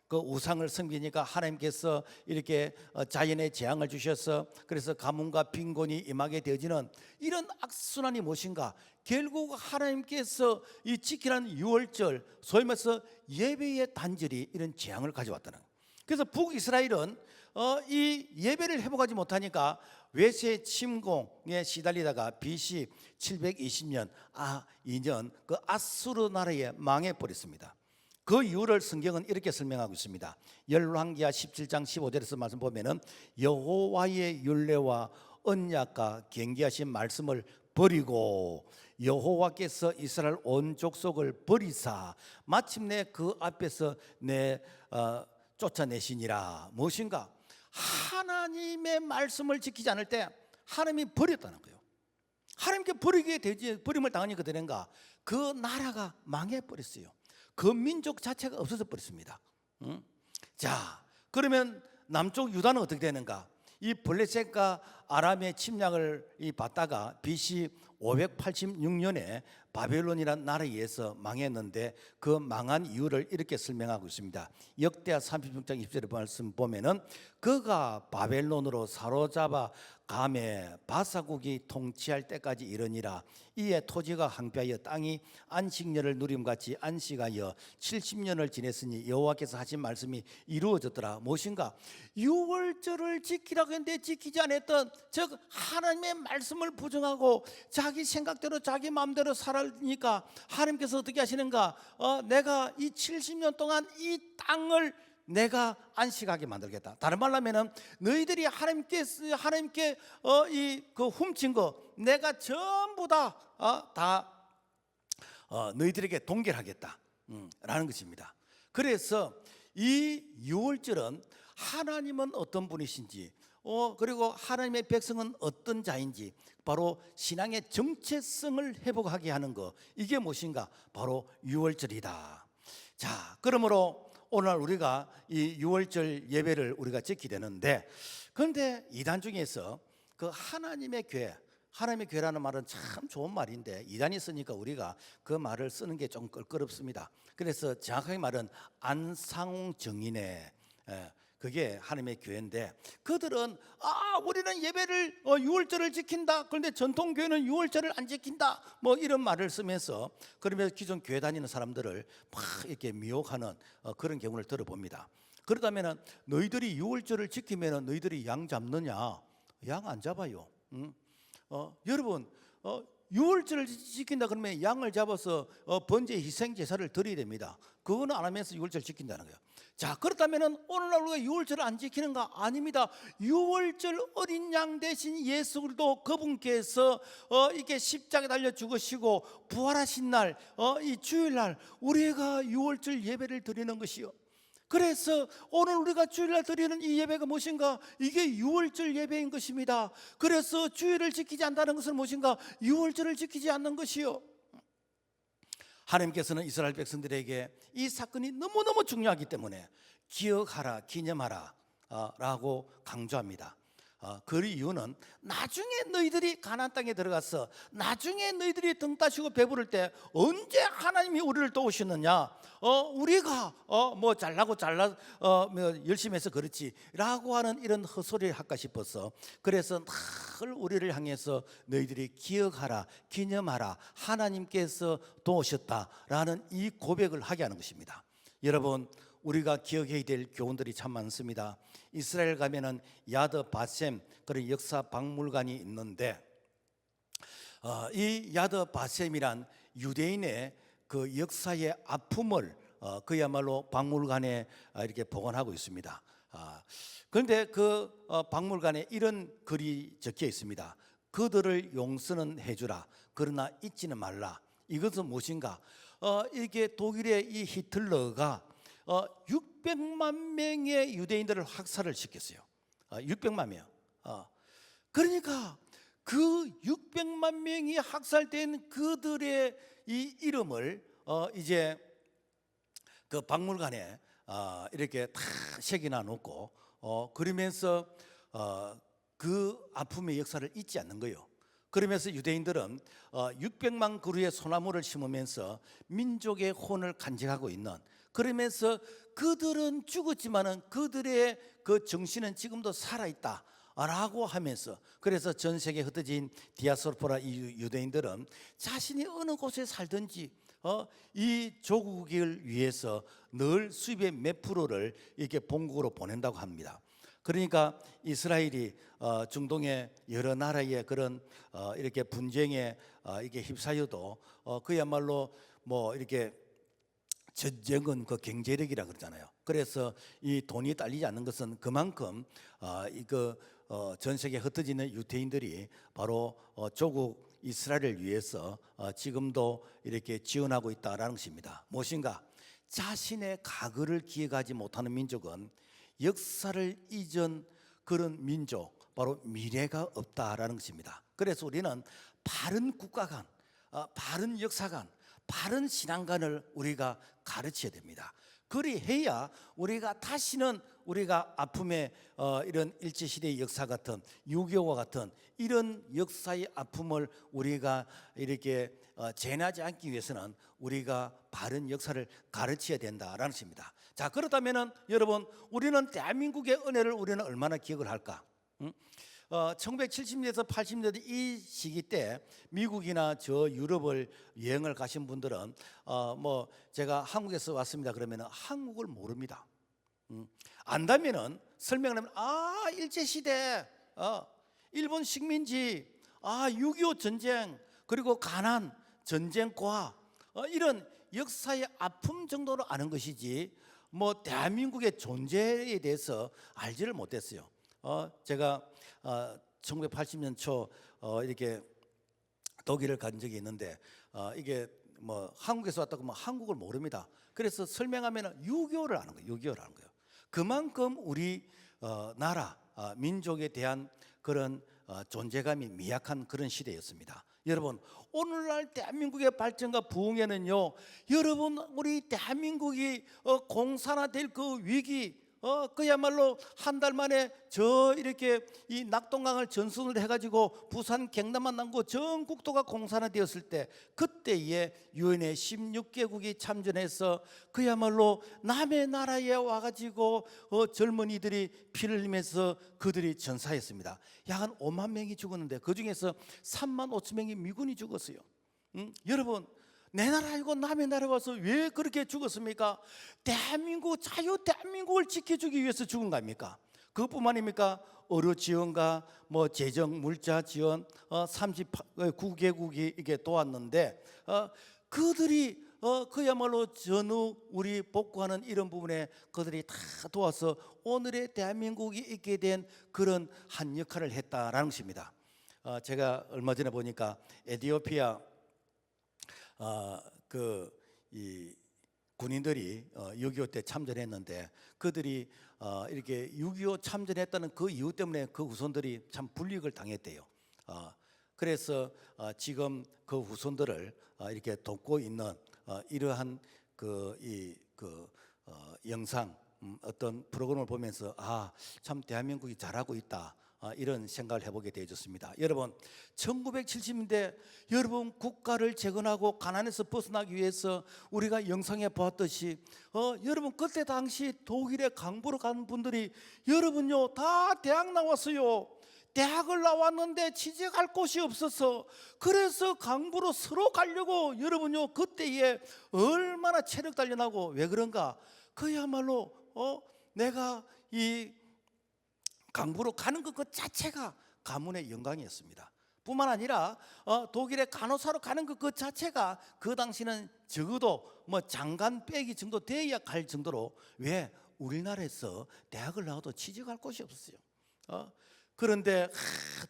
그 우상을 섬기니까 하나님께서 이렇게 자연의 재앙을 주셔서 그래서 가뭄과 빈곤이 임하게 되어지는 이런 악순환이 무엇인가? 결국 하나님께서 이 지키라는 유월절 소위 말해서 예배의 단절이 이런 재앙을 가져왔다는 거예요. 그래서 북이스라엘은 이 예배를 회복하지 못하니까 외세 침공에 시달리다가 BC 720년 2년 그 아수르 나라에 망해 버렸습니다. 그 이유를 성경은 이렇게 설명하고 있습니다. 열왕기하 17장 15절에서 말씀 보면은 여호와의 율례와 언약과 경계하신 말씀을 버리고 여호와께서 이스라엘 온 족속을 버리사 마침내 그 앞에서 쫓아내시니라. 무엇인가? 하나님의 말씀을 지키지 않을 때 하나님이 버렸다는 거예요. 하나님께 버림을 당하니까 되는가? 그 나라가 망해 버렸어요. 그 민족 자체가 없어져 버렸습니다. 자, 그러면 남쪽 유다는 어떻게 되는가? 이 블레셋과 아람의 침략을 받다가 BC 586년에 바벨론이라는 나라에 의해서 망했는데 그 망한 이유를 이렇게 설명하고 있습니다. 역대하 36장 20절의 말씀 보면은 그가 바벨론으로 사로잡아 감에 바사국이 통치할 때까지 이르니라. 이에 토지가 황폐하여 땅이 안식년을 누림같이 안식하여 70년을 지냈으니 여호와께서 하신 말씀이 이루어졌더라. 무엇인가? 유월절을 지키라고 했는데 지키지 않았던, 즉 하나님의 말씀을 부정하고 자기 생각대로 자기 마음대로 살으니까 하나님께서 어떻게 하시는가? 내가 이 70년 동안 이 땅을 내가 안식하게 만들겠다. 다른 말로 하면은 너희들이 하나님께 이 그 훔친 거 내가 전부 다 너희들에게 동결하겠다 라는 것입니다. 그래서 이 유월절은 하나님은 어떤 분이신지, 그리고 하나님의 백성은 어떤 자인지, 바로 신앙의 정체성을 회복하게 하는 거, 이게 무엇인가? 바로 유월절이다. 자, 그러므로 오늘 우리가 이 유월절 예배를 우리가 지키게 되는데, 그런데 이단 중에서 그 하나님의 교회라는 말은 참 좋은 말인데 이단이 쓰니까 우리가 그 말을 쓰는 게 좀 껄끄럽습니다. 그래서 정확하게 말은 안상홍정인의, 그게 하나님의 교회인데, 그들은 우리는 예배를 유월절을 지킨다, 그런데 전통교회는 유월절을 안 지킨다, 뭐 이런 말을 쓰면서 그러면서 기존 교회 다니는 사람들을 막 이렇게 미혹하는 그런 경우를 들어봅니다. 그렇다면 너희들이 유월절을 지키면 너희들이 양 잡느냐? 양 안 잡아요. 여러분, 유월절을 지킨다 그러면 양을 잡아서 번제 희생 제사를 드려야 됩니다. 그거는 안 하면서 유월절 지킨다는 거예요. 자, 그렇다면 오늘날 우리가 유월절을 안 지키는가? 아닙니다. 유월절 어린 양 대신 예수 그리스도 그분께서 이렇게 십자가에 달려 죽으시고 부활하신 날, 이 주일날 우리가 유월절 예배를 드리는 것이요. 그래서 오늘 우리가 주일날 드리는 이 예배가 무엇인가? 이게 유월절 예배인 것입니다. 그래서 주일을 지키지 않는다는 것은 무엇인가? 유월절을 지키지 않는 것이요. 하나님께서는 이스라엘 백성들에게 이 사건이 너무너무 중요하기 때문에 기억하라, 기념하라 라고 강조합니다. 그 이유는 나중에 너희들이 가나안 땅에 들어가서 나중에 너희들이 등 따시고 배부를 때 언제 하나님이 우리를 도우시느냐? 우리가 뭐 잘나고 뭐 열심히 해서 그렇지라고 하는 이런 헛소리를 할까 싶어서, 그래서 늘 우리를 향해서 너희들이 기억하라, 기념하라, 하나님께서 도우셨다라는 이 고백을 하게 하는 것입니다. 여러분, 우리가 기억해야 될 교훈들이 참 많습니다. 이스라엘 가면은 야드 바셈, 그런 역사 박물관이 있는데, 이 야드 바셈이란 유대인의 그 역사의 아픔을 그야말로 박물관에 이렇게 보관하고 있습니다. 그런데 그 박물관에 이런 글이 적혀 있습니다. 그들을 용서는 해주라, 그러나 잊지는 말라. 이것은 무엇인가? 이게 독일의 이 히틀러가 600만 명의 유대인들을 학살을 시켰어요. 600만 명. 그러니까 그 600만 명이 학살된 그들의 이 이름을 이제 그 박물관에 이렇게 다 새겨놔 놓고, 그러면서 그 아픔의 역사를 잊지 않는 거예요. 그러면서 유대인들은 600만 그루의 소나무를 심으면서 민족의 혼을 간직하고 있는, 그러면서 그들은 죽었지만은 그들의 그 정신은 지금도 살아있다 라고 하면서, 그래서 전 세계에 흩어진 디아스포라 이 유대인들은 자신이 어느 곳에 살든지 이 조국을 위해서 늘 수입의 몇 프로를 이렇게 본국으로 보낸다고 합니다. 그러니까 이스라엘이 중동의 여러 나라의 그런 이렇게 분쟁에 이렇게 휩싸여도 그야말로 뭐 이렇게 전쟁은 그 경제력이라 그러잖아요. 그래서 이 돈이 딸리지 않는 것은 그만큼 전 세계 흩어지는 유대인들이 바로 조국 이스라엘을 위해서 지금도 이렇게 지원하고 있다라는 것입니다. 무엇인가? 자신의 과거를 기억하지 못하는 민족은 역사를 잊은 그런 민족, 바로 미래가 없다라는 것입니다. 그래서 우리는 바른 국가관, 바른 역사관, 바른 신앙관을 우리가 가르쳐야 됩니다. 그리해야 우리가 다시는 우리가 아픔의 이런 일제시대의 역사 같은 6.25와 같은 이런 역사의 아픔을 우리가 이렇게 재현하지 않기 위해서는 우리가 바른 역사를 가르쳐야 된다라는 것입니다. 자, 그렇다면은 여러분, 우리는 대한민국의 은혜를 우리는 얼마나 기억을 할까? 1970년에서 80년대 이 시기 때 미국이나 저 유럽을 여행을 가신 분들은 뭐 제가 한국에서 왔습니다 그러면 한국을 모릅니다. 안다면은 설명을 하면 일제 시대, 일본 식민지, 6.25 전쟁, 그리고 가난, 전쟁과 이런 역사의 아픔 정도로 아는 것이지 뭐 대한민국의 존재에 대해서 알지를 못했어요. 제가 1980년 초 이렇게 독일을 간 적이 있는데 이게 뭐 한국에서 왔다고 뭐 한국을 모릅니다. 그래서 설명하면 6.25를 아는 거예요. 6.25를 아는 거예요. 그만큼 우리 나라 민족에 대한 그런 존재감이 미약한 그런 시대였습니다. 여러분, 오늘날 대한민국의 발전과 부흥에는요, 여러분, 우리 대한민국이 공산화될 그 위기, 그야말로 한 달 만에 저 이렇게 이 낙동강을 전순을 해가지고 부산 경남만 남고 전 국토가 공산화되었을 때, 그때에 유엔의 16개국이 참전해서 그야말로 남의 나라에 와가지고 젊은이들이 피를 흘리면서 그들이 전사했습니다. 약 한 5만 명이 죽었는데 그 중에서 3만 5천 명이 미군이 죽었어요. 여러분, 내 나라 아니고 남의 나라에 와서 왜 그렇게 죽었습니까? 대한민국, 대한민국을 지켜주기 위해서 죽은 거 아닙니까? 그것뿐만 아닙니까? 의료 지원과 뭐 재정 물자 지원 39개국이 이게 도왔는데 그들이 그야말로 전후 우리 복구하는 이런 부분에 그들이 다 도와서 오늘의 대한민국이 있게 된 그런 한 역할을 했다라는 것입니다. 제가 얼마 전에 보니까 에티오피아 이 군인들이 6.25 때 참전했는데 그들이 이렇게 6.25 참전했다는 그 이유 때문에 그 후손들이 참 불이익을 당했대요. 그래서 지금 그 후손들을 이렇게 돕고 있는 이러한 영상 어떤 프로그램을 보면서 참 대한민국이 잘하고 있다. 이런 생각을 해보게 되어졌습니다. 여러분, 1970년대 여러분 국가를 재건하고 가난에서 벗어나기 위해서 우리가 영상에 보았듯이 여러분 그때 당시 독일에 강부로 간 분들이 여러분요 다 대학 나왔어요. 대학을 나왔는데 취직할 곳이 없어서 그래서 강부로 서로 가려고 여러분요 그때에 얼마나 체력 단련하고 왜 그런가? 그야말로 내가 이 강부로 가는 것 그 자체가 가문의 영광이었습니다. 뿐만 아니라 독일의 간호사로 가는 것 그 자체가 그 당시는 적어도 뭐 장관 빼기 정도 돼야 갈 정도로 왜 우리나라에서 대학을 나와도 취직할 곳이 없었어요. 그런데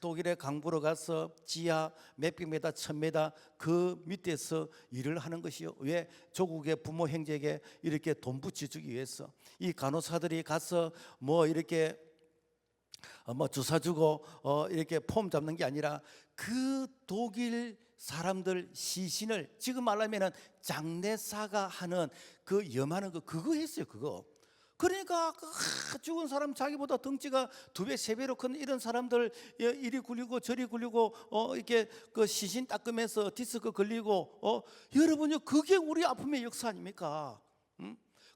독일의 강부로 가서 지하 몇백 미터, 1000m 그 밑에서 일을 하는 것이요. 왜? 조국의 부모 형제에게 이렇게 돈 붙여주기 위해서 이 간호사들이 가서 뭐 이렇게 뭐 주사 주고 이렇게 폼 잡는 게 아니라 그 독일 사람들 시신을 지금 말하면은 장례사가 하는 그 염하는 그거 했어요. 그거. 그러니까 죽은 사람 자기보다 덩치가 2배, 3배로 큰 이런 사람들 이리 굴리고 저리 굴리고 이렇게 그 시신 닦으면서 디스크 걸리고 여러분요 그게 우리 아픔의 역사 아닙니까?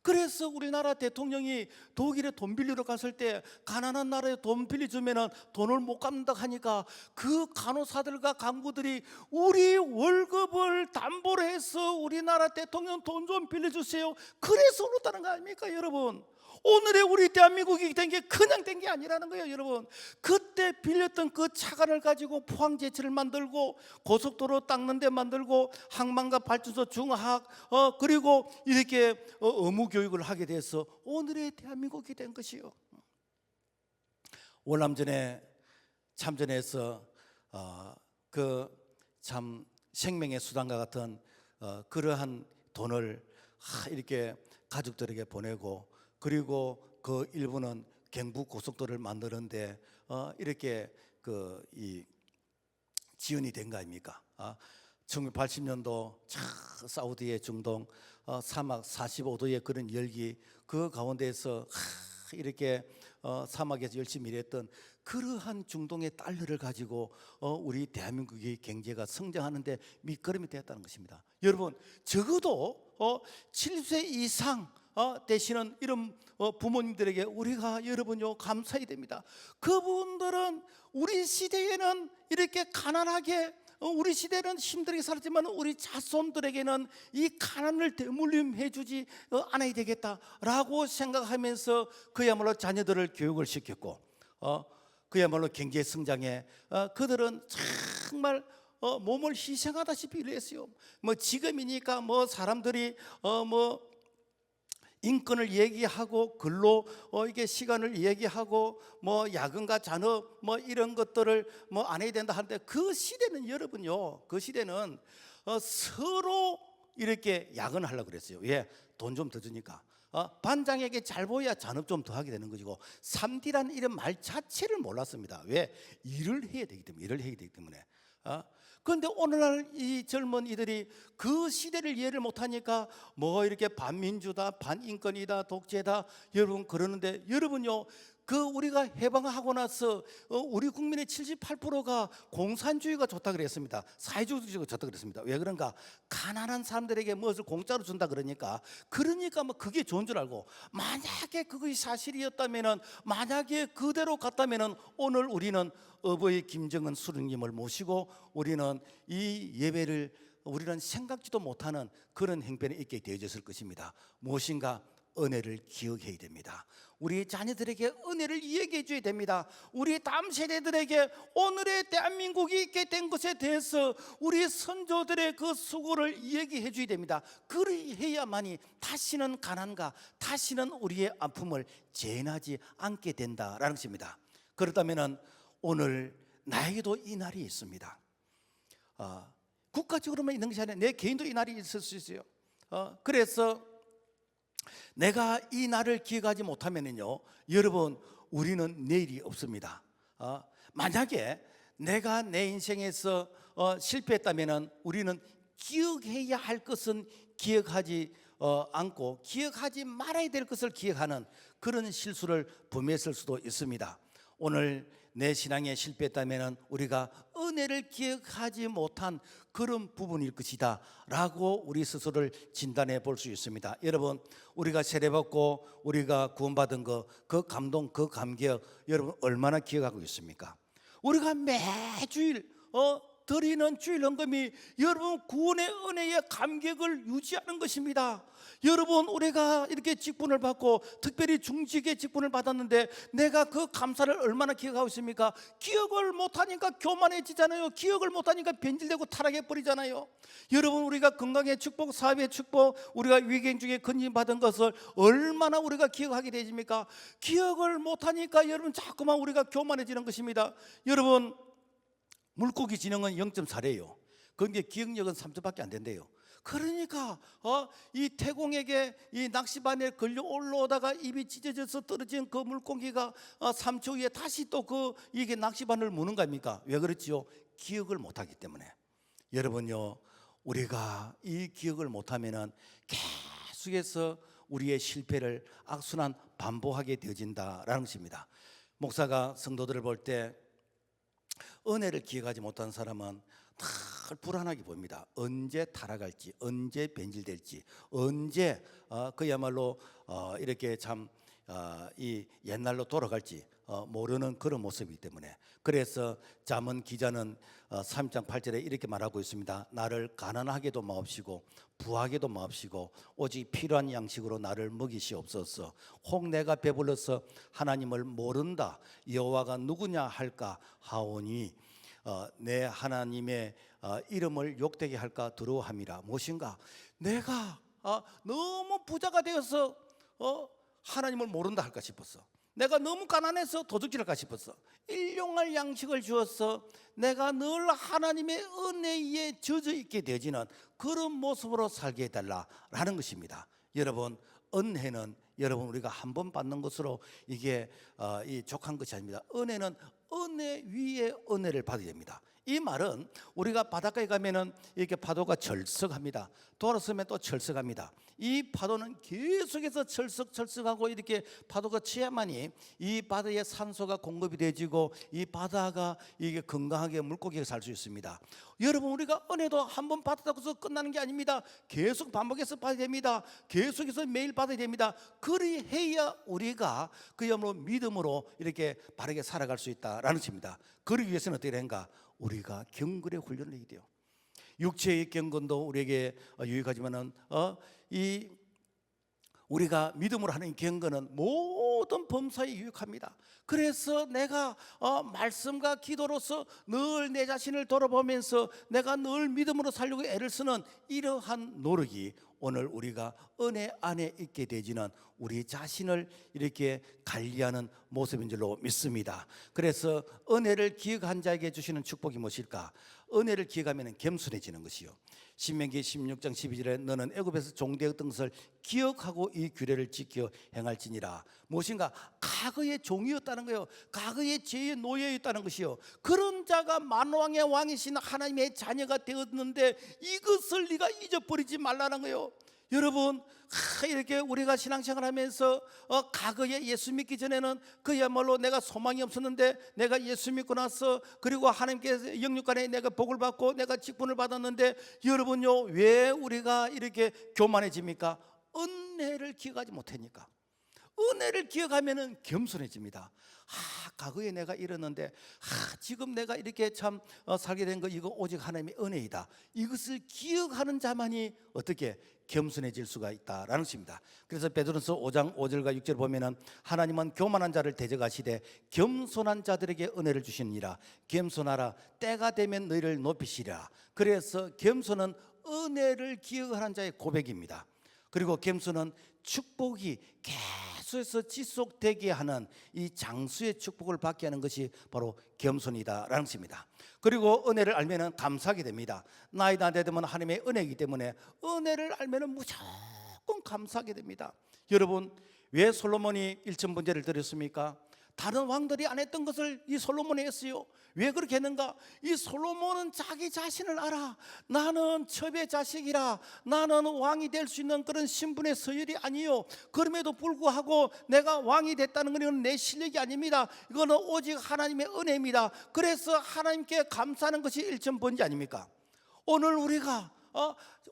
그래서 우리나라 대통령이 독일에 돈 빌리러 갔을 때 가난한 나라에 돈 빌려주면 돈을 못 갚는다 하니까 그 간호사들과 간부들이 우리 월급을 담보로 해서 우리나라 대통령 돈 좀 빌려주세요. 그래서 그렇다는 거 아닙니까 여러분? 오늘의 우리 대한민국이 된 게 그냥 된 게 아니라는 거예요 여러분. 그때 빌렸던 그 차관을 가지고 포항제철을 만들고 고속도로 닦는 데 만들고 항만과 발전소 중화학 그리고 이렇게 의무교육을 하게 돼서 오늘의 대한민국이 된 것이요. 월남전에 참전해서 그 참 생명의 수단과 같은 그러한 돈을 이렇게 가족들에게 보내고 그리고 그 일부는 경부 고속도로를 만드는데 이렇게 이 지원이 된 거 아닙니까? 1980년도 사우디의 중동 사막 45도의 그런 열기, 그 가운데에서 이렇게 사막에서 열심히 일했던 그러한 중동의 달러를 가지고 우리 대한민국의 경제가 성장하는데 밑거름이 되었다는 것입니다. 여러분, 적어도 70세 이상 되시는 이런 부모님들에게 우리가 여러분요 감사해야 됩니다. 그분들은 우리 시대에는 이렇게 가난하게, 우리 시대는 힘들게 살았지만 우리 자손들에게는 이 가난을 대물림해 주지 않아야 되겠다라고 생각하면서 그야말로 자녀들을 교육을 시켰고, 그야말로 경제 성장에 그들은 정말 몸을 희생하다시피 일했어요. 뭐 지금이니까 뭐 사람들이 뭐 인권을 얘기하고 근로 이게 시간을 얘기하고 뭐 야근과 잔업 뭐 이런 것들을 뭐 안 해야 된다 하는데, 그 시대는 여러분요, 그 시대는 서로 이렇게 야근하려고 그랬어요. 왜? 돈 좀 더 주니까. 반장에게 잘 보여야 잔업 좀 더 하게 되는 것이고, 3D라는 이런 말 자체를 몰랐습니다. 왜? 일을 해야 되기 때문에, 일을 해야 되기 때문에. 그런데 오늘날 이 젊은이들이 그 시대를 이해를 못하니까 뭐 이렇게 반민주다, 반인권이다, 독재다 여러분 그러는데, 여러분요, 그 우리가 해방하고 나서 우리 국민의 78%가 공산주의가 좋다 그랬습니다. 사회주의가 좋다 그랬습니다. 왜 그런가? 가난한 사람들에게 무엇을 공짜로 준다 그러니까 뭐 그게 좋은 줄 알고, 만약에 그것이 사실이었다면은, 만약에 그대로 갔다면은 오늘 우리는 어버이 김정은 수령님을 모시고 우리는 이 예배를 우리는 생각지도 못하는 그런 행편에 있게 되어졌을 것입니다. 무엇인가? 은혜를 기억해야 됩니다. 우리 자녀들에게 은혜를 얘기해 줘야 됩니다. 우리 다음 세대들에게 오늘의 대한민국이 있게 된 것에 대해서 우리 선조들의 그 수고를 얘기해 줘야 됩니다. 그리해야만이 다시는 가난과 다시는 우리의 아픔을 재현하지 않게 된다라는 것입니다. 그렇다면 오늘 나에게도 이 날이 있습니다. 국가적으로만 있는 것이 아니라 내 개인도 이 날이 있을 수 있어요. 그래서 내가 이 날을 기억하지 못하면요, 여러분, 우리는 내일이 없습니다. 만약에 내가 내 인생에서 실패했다면 우리는 기억해야 할 것은 기억하지 않고 기억하지 말아야 될 것을 기억하는 그런 실수를 범했을 수도 있습니다. 오늘 내 신앙에 실패했다면 우리가 은혜를 기억하지 못한 그런 부분일 것이다 라고 우리 스스로를 진단해 볼 수 있습니다. 여러분, 우리가 세례받고 우리가 구원받은 그 감동, 그 감격, 여러분 얼마나 기억하고 있습니까? 우리가 매주일 드리는 주일 헌금이 여러분 구원의 은혜의 감격을 유지하는 것입니다. 여러분, 우리가 이렇게 직분을 받고 특별히 중직의 직분을 받았는데 내가 그 감사를 얼마나 기억하고 있습니까? 기억을 못하니까 교만해지잖아요. 기억을 못하니까 변질되고 타락해버리잖아요. 여러분, 우리가 건강의 축복, 사업의 축복, 우리가 위기행 중에 건진받은 것을 얼마나 우리가 기억하게 되십니까? 기억을 못하니까 여러분 자꾸만 우리가 교만해지는 것입니다. 여러분, 물고기 지능은 0.4래요. 그런데 기억력은 3초밖에 안 된대요. 그러니까 이 태공에게 이 낚시바늘에 걸려 올라오다가 입이 찢어져서 떨어진 그 물고기가 3초 후에 다시 또 이게 낚시바늘을 무는 겁니까? 왜 그렇지요? 기억을 못하기 때문에. 여러분요, 우리가 이 기억을 못하면은 계속해서 우리의 실패를 악순환 반복하게 되어진다라는 것입니다. 목사가 성도들을 볼 때 은혜를 기억하지 못한 사람은 늘 불안하게 봅니다. 언제 타락할지, 언제 변질될지, 언제 그야말로 이렇게 참 이 옛날로 돌아갈지 모르는 그런 모습이기 때문에. 그래서 잠언 기자는 3장 8절에 이렇게 말하고 있습니다. 나를 가난하게도 마옵시고 부하게도 마옵시고 오직 필요한 양식으로 나를 먹이시옵소서. 혹 내가 배불러서 하나님을 모른다 여호와가 누구냐 할까 하오니 내 하나님의 이름을 욕되게 할까 두려워함이라. 무엇인가? 내가 너무 부자가 되어서 하나님을 모른다 할까 싶었어. 내가 너무 가난해서 도둑질할까 싶었어. 일용할 양식을 주어서 내가 늘 하나님의 은혜에 젖어 있게 되지는 그런 모습으로 살게 해달라라는 것입니다. 여러분, 은혜는 여러분 우리가 한 번 받는 것으로 이게 이 족한 것이 아닙니다. 은혜는 은혜 위에 은혜를 받아야 됩니다. 이 말은 우리가 바닷가에 가면은 이렇게 파도가 절석합니다. 돌아서면 또 철석합니다. 이 파도는 계속해서 철석철석하고 이렇게 파도가 치야만이 이 바다에 산소가 공급이 되지고 이 바다가 이게 건강하게 물고기가 살 수 있습니다. 여러분, 우리가 은혜도 한번 받았다고 끝나는 게 아닙니다. 계속 반복해서 받아야 됩니다. 계속해서 매일 받아야 됩니다. 그리해야 우리가 그야말로 믿음으로 이렇게 바르게 살아갈 수 있다라는 것입니다. 그러기 위해서는 어떻게 되는가? 우리가 경건의 훈련을 해야 돼요. 육체의 경건도 우리에게 유익하지만은 이 우리가 믿음으로 하는 경건은 모든 범사에 유익합니다. 그래서 내가 말씀과 기도로서 늘 내 자신을 돌아보면서 내가 늘 믿음으로 살려고 애를 쓰는 이러한 노력이 오늘 우리가 은혜 안에 있게 되지는 우리 자신을 이렇게 관리하는 모습인 줄로 믿습니다. 그래서 은혜를 기억한 자에게 주시는 축복이 무엇일까? 은혜를 기억하면 겸손해지는 것이요. 신명기 16장 12절에 너는 애굽에서 종되었던 것을 기억하고 이 규례를 지켜 행할지니라. 무엇인가? 과거의 종이었다는 거예요. 과거의 죄의 노예였다는 것이요. 그런 자가 만왕의 왕이신 하나님의 자녀가 되었는데 이것을 네가 잊어버리지 말라는 거예요. 여러분, 이렇게 우리가 신앙생활하면서 과거에 예수 믿기 전에는 그야말로 내가 소망이 없었는데 내가 예수 믿고 나서 그리고 하나님께서 영육간에 내가 복을 받고 내가 직분을 받았는데 여러분요, 왜 우리가 이렇게 교만해집니까? 은혜를 기억하지 못하니까. 은혜를 기억하면은 겸손해집니다. 과거에 내가 이랬는데 지금 내가 이렇게 참 살게 된 거 이거 오직 하나님의 은혜이다. 이것을 기억하는 자만이 어떻게 겸손해질 수가 있다라는 것입니다. 그래서 베드로서 5장 5절과 6절 보면은 하나님은 교만한 자를 대적하시되 겸손한 자들에게 은혜를 주시니라. 겸손하라. 때가 되면 너희를 높이시리라. 그래서 겸손은 은혜를 기억하는 자의 고백입니다. 그리고 겸손은 축복이 계속해서 지속되게 하는 이 장수의 축복을 받게 하는 것이 바로 겸손이다라는 것입니다. 그리고 은혜를 알면 감사하게 됩니다. 나이 다 되면 하나님의 은혜이기 때문에 은혜를 알면 무조건 감사하게 됩니다. 여러분, 왜 솔로몬이 일천번제를 드렸습니까? 다른 왕들이 안 했던 것을 이 솔로몬이 했어요. 왜 그렇게 했는가? 이 솔로몬은 자기 자신을 알아. 나는 첩의 자식이라. 나는 왕이 될 수 있는 그런 신분의 서열이 아니요. 그럼에도 불구하고 내가 왕이 됐다는 건 내 실력이 아닙니다. 이거는 오직 하나님의 은혜입니다. 그래서 하나님께 감사하는 것이 일천번제 아닙니까? 오늘 우리가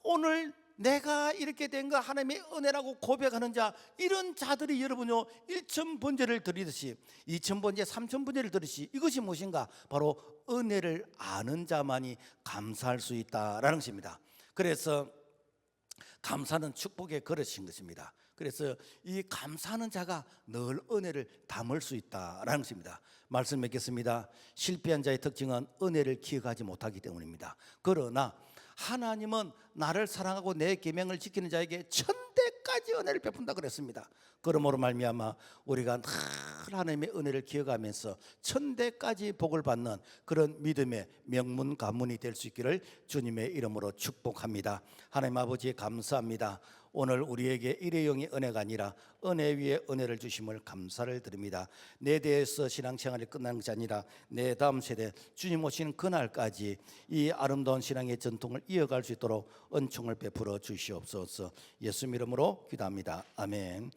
오늘 내가 이렇게 된 거 하나님의 은혜라고 고백하는 자, 이런 자들이 여러분요, 1,000번제를 드리듯이 2,000번제 3,000번제를 드리듯이 이것이 무엇인가? 바로 은혜를 아는 자만이 감사할 수 있다라는 것입니다. 그래서 감사는 축복의 그릇인 것입니다. 그래서 이 감사하는 자가 늘 은혜를 담을 수 있다라는 것입니다. 말씀 맺겠습니다. 실패한 자의 특징은 은혜를 기억하지 못하기 때문입니다. 그러나 하나님은 나를 사랑하고 내 계명을 지키는 자에게 천대까지 은혜를 베푼다 그랬습니다. 그러므로 말미암아 우리가 늘 하나님의 은혜를 기억하면서 천대까지 복을 받는 그런 믿음의 명문 가문이 될 수 있기를 주님의 이름으로 축복합니다. 하나님 아버지 감사합니다. 오늘 우리에게 일회용의 은혜가 아니라 은혜 위에 은혜를 주심을 감사를 드립니다. 내 대해서 신앙생활이 끝난 것이 아니라 내 다음 세대 주님 오시는 그날까지 이 아름다운 신앙의 전통을 이어갈 수 있도록 은총을 베풀어 주시옵소서. 예수 이름으로 기도합니다. 아멘.